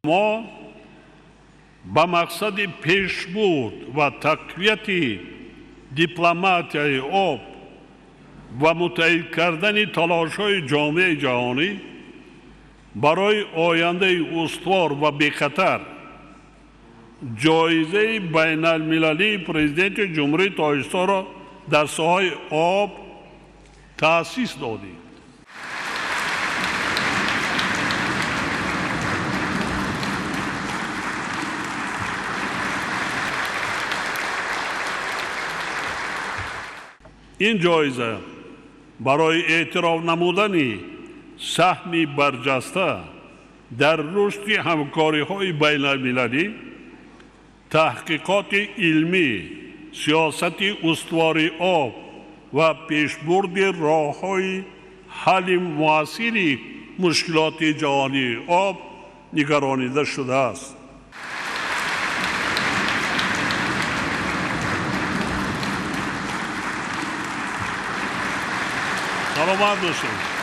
ما با مقصد پیشبرد و تقویت دیپلماتیای آب و متحد کردن تلاش‌های جامعه جهانی برای آینده استوار و بی‌خطر جایزه بین المللی پرزیدنت جمهوری تاجیکستان را در ساحه آب تأسیس دادیم. این جایزه برای اعتراف نمودن سهمی برجسته در رشد همکاری‌های بین المللی، تحقیقات علمی، سیاست استواری آب و پیشبرد راه‌های حل مؤثر مشکلات جهانی آب نگرانیده شده است. سلامت باشید.